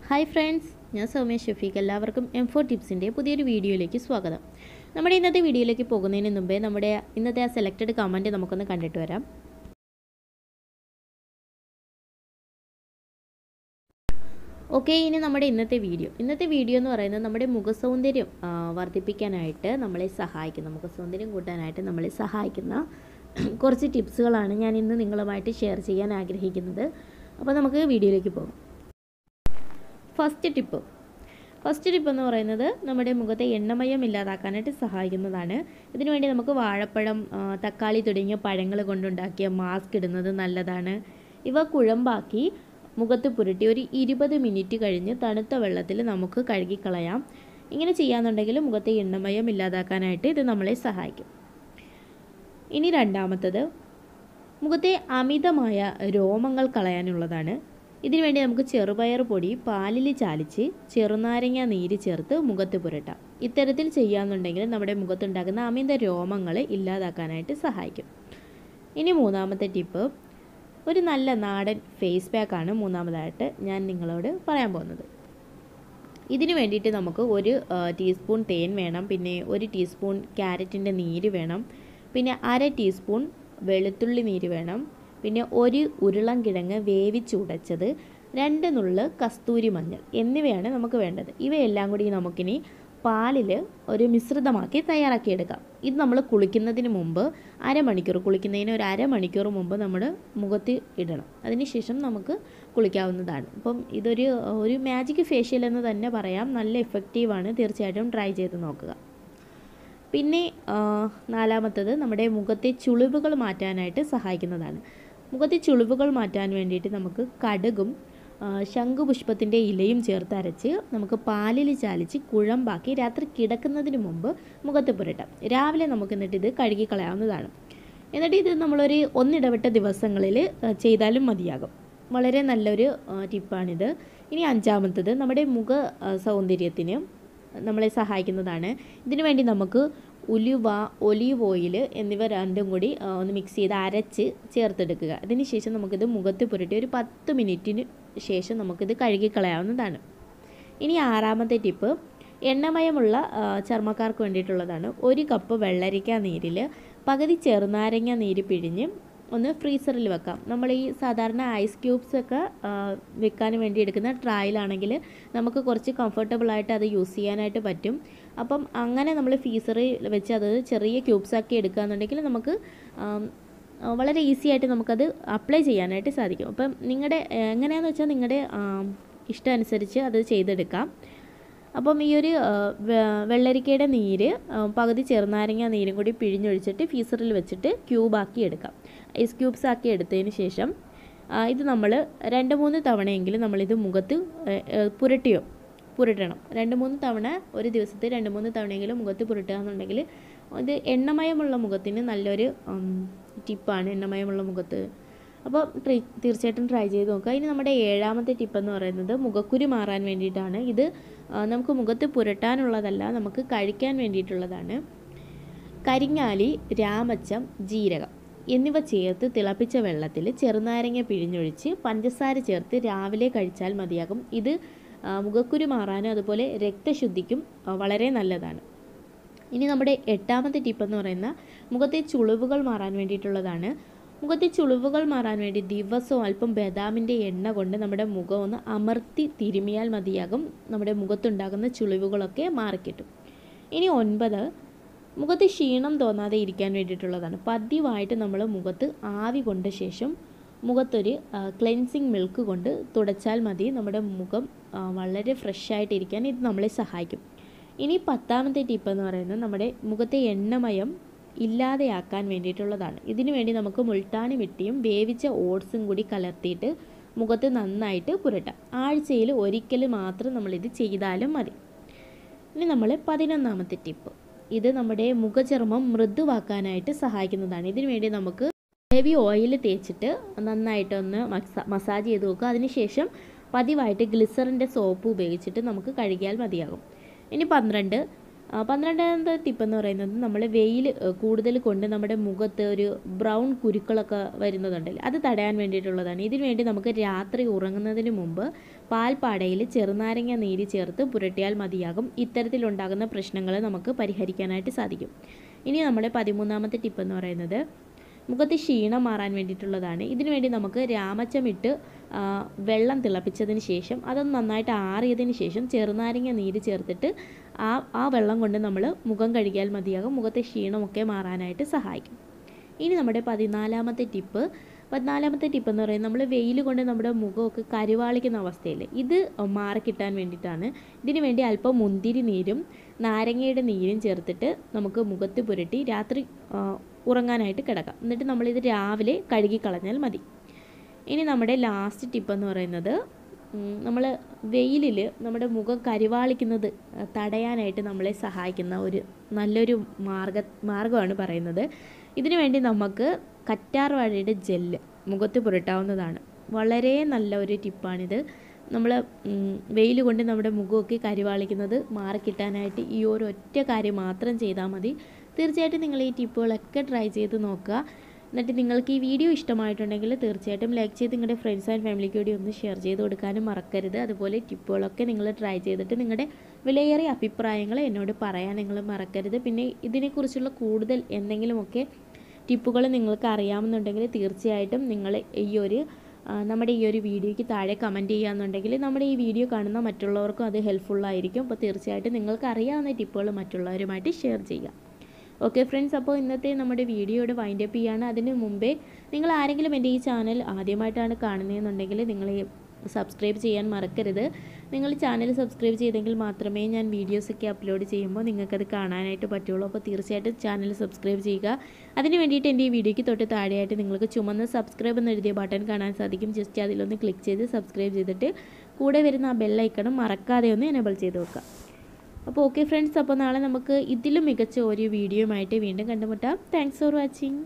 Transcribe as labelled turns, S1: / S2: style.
S1: Hi friends, ഞാൻ സൗമ്യ ഷഫീഖ്. എല്ലാവർക്കും M4 ടിപ്സിൻ്റെ പുതിയൊരു വീഡിയോയിലേക്ക് സ്വാഗതം. നമ്മുടെ ഇന്നത്തെ വീഡിയോയിലേക്ക് പോകുന്നതിന് മുമ്പേ നമ്മുടെ ഇന്നത്തെ ആ സെലക്റ്റഡ് കമൻറ്റ് നമുക്കൊന്ന് കണ്ടിട്ട് വരാം. ഓക്കെ, ഇനി നമ്മുടെ ഇന്നത്തെ വീഡിയോ എന്ന് പറയുന്നത് നമ്മുടെ മുഖസൗന്ദര്യം വർദ്ധിപ്പിക്കാനായിട്ട് നമ്മളെ സഹായിക്കുന്ന, മുഖസൗന്ദര്യം കൂട്ടാനായിട്ട് നമ്മളെ സഹായിക്കുന്ന കുറച്ച് ടിപ്സുകളാണ് ഞാൻ ഇന്ന് നിങ്ങളുമായിട്ട് ഷെയർ ചെയ്യാൻ ആഗ്രഹിക്കുന്നത്. അപ്പോൾ നമുക്ക് വീഡിയോയിലേക്ക് പോകാം. ഫസ്റ്റ് ടിപ്പ് എന്ന് പറയുന്നത് നമ്മുടെ മുഖത്തെ എണ്ണമയം ഇല്ലാതാക്കാനായിട്ട് സഹായിക്കുന്നതാണ്. ഇതിനുവേണ്ടി നമുക്ക് വാഴപ്പഴം, തക്കാളി തുടങ്ങിയ പഴങ്ങൾ കൊണ്ടുണ്ടാക്കിയ മാസ്ക് ഇടുന്നത് നല്ലതാണ്. ഇവ കുഴമ്പാക്കി മുഖത്ത് പുരട്ടി ഒരു 20 മിനിറ്റ് കഴിഞ്ഞ് തണുത്ത വെള്ളത്തിൽ നമുക്ക് കഴുകിക്കളയാം. ഇങ്ങനെ ചെയ്യാന്നുണ്ടെങ്കിൽ മുഖത്തെ എണ്ണമയം ഇല്ലാതാക്കാനായിട്ട് ഇത് നമ്മളെ സഹായിക്കും. ഇനി രണ്ടാമത്തത്, മുഖത്തെ അമിതമായ രോമങ്ങൾ കളയാനുള്ളതാണ്. ഇതിനുവേണ്ടി നമുക്ക് ചെറുപയർ പൊടി പാലിൽ ചാലിച്ച് ചെറുനാരങ്ങ നീര് ചേർത്ത് മുഖത്ത് പുരട്ടാം. ഇത്തരത്തിൽ ചെയ്യാമെന്നുണ്ടെങ്കിൽ നമ്മുടെ മുഖത്തുണ്ടാകുന്ന അമിത രോമങ്ങളെ ഇല്ലാതാക്കാനായിട്ട് സഹായിക്കും. ഇനി മൂന്നാമത്തെ ടിപ്പ്, ഒരു നല്ല നാടൻ ഫേസ് പാക്കാണ് മൂന്നാമതായിട്ട് ഞാൻ നിങ്ങളോട് പറയാൻ പോകുന്നത്. ഇതിനു വേണ്ടിയിട്ട് നമുക്ക് 1 ടീസ്പൂൺ തേൻ വേണം, പിന്നെ 1 ടീസ്പൂൺ ക്യാരറ്റിൻ്റെ നീര് വേണം, പിന്നെ 1/2 ടീസ്പൂൺ വെളുത്തുള്ളി നീര് വേണം, പിന്നെ 1 ഉരുളൻകിഴങ്ങ് വേവിച്ചുടച്ചത്, 2 നുള്ള് കസ്തൂരി മഞ്ഞൾ എന്നിവയാണ് നമുക്ക് വേണ്ടത്. ഇവയെല്ലാം കൂടി നമുക്കിനി പാലിൽ ഒരു മിശ്രിതമാക്കി തയ്യാറാക്കിയെടുക്കാം. ഇത് നമ്മൾ കുളിക്കുന്നതിന് മുമ്പ് കുളിക്കുന്നതിന് ഒരു അരമണിക്കൂർ മുമ്പ് നമ്മൾ മുഖത്ത് ഇടണം. അതിനുശേഷം നമുക്ക് കുളിക്കാവുന്നതാണ്. അപ്പം ഒരു മാജിക് ഫേഷ്യൽ എന്ന് തന്നെ പറയാം. നല്ല എഫക്റ്റീവാണ്. തീർച്ചയായിട്ടും ട്രൈ ചെയ്ത് നോക്കുക. പിന്നെ നാലാമത്തത്, നമ്മുടെ മുഖത്തെ ചുളിവുകൾ മാറ്റാനായിട്ട് സഹായിക്കുന്നതാണ്. മുഖത്തെ ചുളിവുകൾ മാറ്റാൻ വേണ്ടിയിട്ട് നമുക്ക് കടുകും ശംഖുപുഷ്പത്തിൻ്റെ ഇലയും ചേർത്ത് അരച്ച് നമുക്ക് പാലിൽ ചാലിച്ച് കുഴമ്പാക്കി രാത്രി കിടക്കുന്നതിന് മുമ്പ് മുഖത്ത് പുരട്ടാം. രാവിലെ നമുക്ക് എന്നിട്ട് ഇത് കഴുകിക്കളയാവുന്നതാണ്. എന്നിട്ട് ഇത് നമ്മളൊരു ഒന്നിടവിട്ട ദിവസങ്ങളിൽ ചെയ്താലും മതിയാകും. വളരെ നല്ലൊരു ടിപ്പാണിത്. ഇനി അഞ്ചാമത്തത്, നമ്മുടെ മുഖ സൗന്ദര്യത്തിന് നമ്മളെ സഹായിക്കുന്നതാണ്. ഇതിനുവേണ്ടി നമുക്ക് ഉലുവ, ഒലീവ് ഓയിൽ എന്നിവ രണ്ടും കൂടി ഒന്ന് മിക്സ് ചെയ്ത് അരച്ച് ചേർത്തെടുക്കുക. അതിനുശേഷം നമുക്കിത് മുഖത്ത് പുരട്ടി ഒരു 10 മിനിറ്റിന് ശേഷം നമുക്കിത് കഴുകിക്കളയാവുന്നതാണ്. ഇനി ആറാമത്തെ ടിപ്പ്, എണ്ണമയമുള്ള ചർമ്മക്കാർക്ക് വേണ്ടിയിട്ടുള്ളതാണ്. 1 കപ്പ് വെള്ളരിക്ക നീരിൽ പകുതി ചെറുനാരങ്ങ നീര് പിഴിഞ്ഞ് ഒന്ന് ഫ്രീസറിൽ വെക്കാം. നമ്മൾ ഈ സാധാരണ ഐസ് ക്യൂബ്സ് ഒക്കെ വെക്കാൻ വേണ്ടി എടുക്കുന്ന ട്രായിലാണെങ്കിൽ നമുക്ക് കുറച്ച് കംഫർട്ടബിളായിട്ട് അത് യൂസ് ചെയ്യാനായിട്ട് പറ്റും. അപ്പം അങ്ങനെ നമ്മൾ ഫ്രീസറിൽ വെച്ച് അത് ചെറിയ ക്യൂബ്സാക്കി എടുക്കുകയെന്നുണ്ടെങ്കിൽ നമുക്ക് വളരെ ഈസി ആയിട്ട് നമുക്കത് അപ്ലൈ ചെയ്യാനായിട്ട് സാധിക്കും. അപ്പം എങ്ങനെയാണെന്ന് വെച്ചാൽ നിങ്ങളുടെ ഇഷ്ടം അനുസരിച്ച് അത് ചെയ്തെടുക്കാം. അപ്പം ഈ ഒരു വെള്ളരിക്കയുടെ നീര് പകുതി ചെറുനാരങ്ങ നീരും കൂടി പിഴിഞ്ഞൊഴിച്ചിട്ട് ഫ്രീസറിൽ വെച്ചിട്ട് ക്യൂബാക്കി എടുക്കാം. ഐസ് ക്യൂബ്സ് ആക്കി എടുത്തതിന് ശേഷം ഇത് നമ്മൾ 2-3 തവണയെങ്കിലും നമ്മളിത് മുഖത്ത് പുരട്ടണം. 2-3 തവണ, ഒരു ദിവസത്തെ 2-3 തവണയെങ്കിലും മുഖത്ത് പുരട്ടുക എന്നുണ്ടെങ്കിൽ ഇത് എണ്ണമയമുള്ള മുഖത്തിന് നല്ലൊരു ടിപ്പാണ്. എണ്ണമയമുള്ള മുഖത്ത് അപ്പോൾ തീർച്ചയായിട്ടും ട്രൈ ചെയ്ത് നോക്കുക. ഇനി നമ്മുടെ ഏഴാമത്തെ ടിപ്പെന്ന് പറയുന്നത് മുഖക്കുരു മാറാൻ വേണ്ടിയിട്ടാണ്. ഇത് നമുക്ക് മുഖത്ത് പുരട്ടാനുള്ളതല്ല, നമുക്ക് കഴിക്കാൻ വേണ്ടിയിട്ടുള്ളതാണ്. കരിങ്ങാലി, രാമച്ചം, ജീരകം എന്നിവ ചേർത്ത് തിളപ്പിച്ച വെള്ളത്തിൽ ചെറുനാരങ്ങ പിഴിഞ്ഞൊഴിച്ച് പഞ്ചസാര ചേർത്ത് രാവിലെ കഴിച്ചാൽ മതിയാകും. ഇത് മുഖക്കുരു മാറാനും അതുപോലെ രക്തശുദ്ധിക്കും വളരെ നല്ലതാണ്. ഇനി നമ്മുടെ എട്ടാമത്തെ ടിപ്പെന്ന് പറയുന്ന മുഖത്തെ ചുളിവുകൾ മാറാൻ വേണ്ടിയിട്ടുള്ളതാണ്. മുഖത്തെ ചുളിവുകൾ മാറാൻ വേണ്ടി ദിവസവും അല്പം ബദാമിൻ്റെ എണ്ണ കൊണ്ട് നമ്മുടെ മുഖം ഒന്ന് അമർത്തി തിരുമിയാൽ മതിയാകും. നമ്മുടെ മുഖത്തുണ്ടാകുന്ന ചുളിവുകളൊക്കെ മാറിക്കിട്ടും. ഇനി 9, മുഖത്ത് ക്ഷീണം തോന്നാതെ ഇരിക്കാൻ വേണ്ടിയിട്ടുള്ളതാണ്. പതിവായിട്ട് നമ്മൾ മുഖത്ത് ആവി കൊണ്ട ശേഷം മുഖത്തൊരു ക്ലെൻസിങ് മിൽക്ക് കൊണ്ട് തുടച്ചാൽ മതി. നമ്മുടെ മുഖം വളരെ ഫ്രഷായിട്ടിരിക്കാൻ ഇത് നമ്മളെ സഹായിക്കും. ഇനി 10ാമത്തെ ടിപ്പെന്ന് പറയുന്നത് നമ്മുടെ മുഖത്തെ എണ്ണമയം ഇല്ലാതെയാക്കാൻ വേണ്ടിയിട്ടുള്ളതാണ്. ഇതിനു വേണ്ടി നമുക്ക് മുൾട്ടാണി മിട്ടിയും വേവിച്ച ഓട്സും കൂടി കലർത്തിയിട്ട് മുഖത്ത് നന്നായിട്ട് പുരട്ടാം. ആഴ്ചയിൽ ഒരിക്കൽ മാത്രം നമ്മളിത് ചെയ്താലും മതി. ഇനി നമ്മൾ 11ാമത്തെ ടിപ്പ്, ഇത് നമ്മുടെ മുഖചർമ്മം മൃദുവാക്കാനായിട്ട് സഹായിക്കുന്നതാണ്. ഇതിനു വേണ്ടി നമുക്ക് ഹെവി ഓയിൽ തേച്ചിട്ട് നന്നായിട്ടൊന്ന് മസാജ് ചെയ്ത് നോക്കുക. അതിനുശേഷം പതിവായിട്ട് ഗ്ലിസറിൻ്റെ സോപ്പ് ഉപയോഗിച്ചിട്ട് നമുക്ക് കഴുകിയാൽ മതിയാകും. ഇനി 12, 12ാമത്തെ ടിപ്പ് എന്ന് പറയുന്നത് നമ്മൾ വെയിൽ കൂടുതൽ കൊണ്ട് നമ്മുടെ മുഖത്ത് ഒരു ബ്രൗൺ കുരുക്കളൊക്കെ വരുന്നതുണ്ടല്ലോ, അത് തടയാൻ വേണ്ടിയിട്ടുള്ളതാണ്. ഇതിനു വേണ്ടി നമുക്ക് രാത്രി ഉറങ്ങുന്നതിന് മുമ്പ് പാൽപ്പാടയിൽ ചെറുനാരങ്ങ നീര് ചേർത്ത് പുരട്ടിയാൽ മതിയാകും. ഇത്തരത്തിലുണ്ടാകുന്ന പ്രശ്നങ്ങൾ നമുക്ക് പരിഹരിക്കാനായിട്ട് സാധിക്കും. ഇനി നമ്മുടെ 13ാമത്തെ ടിപ്പ് എന്ന് പറയുന്നത് മുഖത്ത് ക്ഷീണം മാറാൻ വേണ്ടിയിട്ടുള്ളതാണ്. ഇതിനു വേണ്ടി നമുക്ക് രാമച്ചമിട്ട് വെള്ളം തിളപ്പിച്ചതിന് ശേഷം അതൊന്ന് നന്നായിട്ട് ആറിയതിന് ശേഷം ചെറുനാരങ്ങ നീര് ചേർത്തിട്ട് ആ വെള്ളം കൊണ്ട് നമ്മൾ മുഖം കഴുകിയാൽ മതിയാകും. മുഖത്തെ ക്ഷീണമൊക്കെ മാറാനായിട്ട് സഹായിക്കും. ഇനി നമ്മുടെ 14ാമത്തെ ടിപ്പ് എന്ന് പറയുന്നത് നമ്മൾ വെയിൽ കൊണ്ട് നമ്മുടെ മുഖമൊക്കെ കരുവാളിക്കുന്ന അവസ്ഥയിൽ ഇത് മാറിക്കിട്ടാൻ വേണ്ടിയിട്ടാണ്. ഇതിനു വേണ്ടി അല്പം മുന്തിരി നീരും നാരങ്ങയുടെ നീരും ചേർത്തിട്ട് നമുക്ക് മുഖത്ത് പുരട്ടി രാത്രി ഉറങ്ങാനായിട്ട് കിടക്കാം. എന്നിട്ട് നമ്മളിത് രാവിലെ കഴുകി കളഞ്ഞാൽ മതി. ഇനി നമ്മുടെ ലാസ്റ്റ് ടിപ്പ് എന്ന് പറയുന്നത് നമ്മൾ വെയിലിൽ നമ്മുടെ മുഖം കരിവാളിക്കുന്നത് തടയാനായിട്ട് നമ്മളെ സഹായിക്കുന്ന ഒരു നല്ലൊരു മാർഗ്ഗമാണ് പറയുന്നത്. ഇതിനു വേണ്ടി നമുക്ക് കറ്റാർ വാഴയുടെ ജെല്ല് മുഖത്ത് പുരട്ടാവുന്നതാണ്. വളരെ നല്ല ഒരു ടിപ്പാണിത്. നമ്മൾ വെയിൽ കൊണ്ട് നമ്മുടെ മുഖമൊക്കെ കരിവാളിക്കുന്നത് മാറിക്കിട്ടാനായിട്ട് ഈ ഒരു ഒറ്റ കാര്യം മാത്രം ചെയ്താൽ മതി. തീർച്ചയായിട്ടും നിങ്ങൾ ഈ ടിപ്പുകളൊക്കെ ട്രൈ ചെയ്ത് നോക്കുക. എന്നിട്ട് നിങ്ങൾക്ക് ഈ വീഡിയോ ഇഷ്ടമായിട്ടുണ്ടെങ്കിൽ തീർച്ചയായിട്ടും ലൈക്ക് ചെയ്ത് നിങ്ങളുടെ ഫ്രണ്ട്സ് ആൻഡ് ഫാമിലിക്ക് കൂടി ഒന്ന് ഷെയർ ചെയ്ത് കൊടുക്കാനും മറക്കരുത്. അതുപോലെ ടിപ്പുകളൊക്കെ നിങ്ങൾ ട്രൈ ചെയ്തിട്ട് നിങ്ങളുടെ വിലയേറിയ അഭിപ്രായങ്ങൾ എന്നോട് പറയാൻ നിങ്ങൾ മറക്കരുത്. പിന്നെ ഇതിനെക്കുറിച്ചുള്ള കൂടുതൽ എന്തെങ്കിലുമൊക്കെ ടിപ്പുകൾ നിങ്ങൾക്ക് അറിയാമെന്നുണ്ടെങ്കിൽ തീർച്ചയായിട്ടും നിങ്ങൾ നമ്മുടെ ഈ ഒരു വീഡിയോയ്ക്ക് താഴെ കമൻറ്റ് ചെയ്യുകയെന്നുണ്ടെങ്കിൽ നമ്മുടെ ഈ വീഡിയോ കാണുന്ന മറ്റുള്ളവർക്കും അത് ഹെൽപ്ഫുള്ളായിരിക്കും. അപ്പോൾ തീർച്ചയായിട്ടും നിങ്ങൾക്ക് അറിയാവുന്ന ടിപ്പുകൾ മറ്റുള്ളവരുമായിട്ട് ഷെയർ ചെയ്യുക. ഓക്കെ ഫ്രണ്ട്സ്, അപ്പോൾ ഇന്നത്തെ നമ്മുടെ വീഡിയോയുടെ വൈൻഡപ്പ് ചെയ്യാണ്. അതിന് മുമ്പേ നിങ്ങൾ ആരെങ്കിലും എൻ്റെ ഈ ചാനൽ ആദ്യമായിട്ടാണ് കാണുന്നതെന്നുണ്ടെങ്കിൽ നിങ്ങൾ സബ്സ്ക്രൈബ് ചെയ്യാൻ മറക്കരുത്. നിങ്ങൾ ചാനൽ സബ്സ്ക്രൈബ് ചെയ്തെങ്കിൽ മാത്രമേ ഞാൻ വീഡിയോസൊക്കെ അപ്ലോഡ് ചെയ്യുമ്പോൾ നിങ്ങൾക്കത് കാണാനായിട്ട് പറ്റുള്ളൂ. അപ്പോൾ തീർച്ചയായിട്ടും ചാനൽ സബ്സ്ക്രൈബ് ചെയ്യുക. അതിന് വേണ്ടിയിട്ട് എൻ്റെ ഈ വീഡിയോയ്ക്ക് തൊട്ട് താഴെയായിട്ട് നിങ്ങൾക്ക് ചുമന്ന സബ്സ്ക്രൈബ് എന്ന് എഴുതിയ ബട്ടൺ കാണാൻ സാധിക്കും. ജസ്റ്റ് അതിലൊന്ന് ക്ലിക്ക് ചെയ്ത് സബ്സ്ക്രൈബ് ചെയ്തിട്ട് കൂടെ വരുന്ന ആ ബെല്ലൈക്കണം മറക്കാതെ ഒന്ന് എനേബിൾ ചെയ്ത് വെക്കുക. അപ്പോൾ ഓക്കെ ഫ്രണ്ട്സ്, അപ്പോൾ നാളെ നമുക്ക് ഇതിലും മികച്ച ഒരു വീഡിയോയുമായിട്ട് വീണ്ടും കണ്ടുമുട്ടാം. Thanks for watching.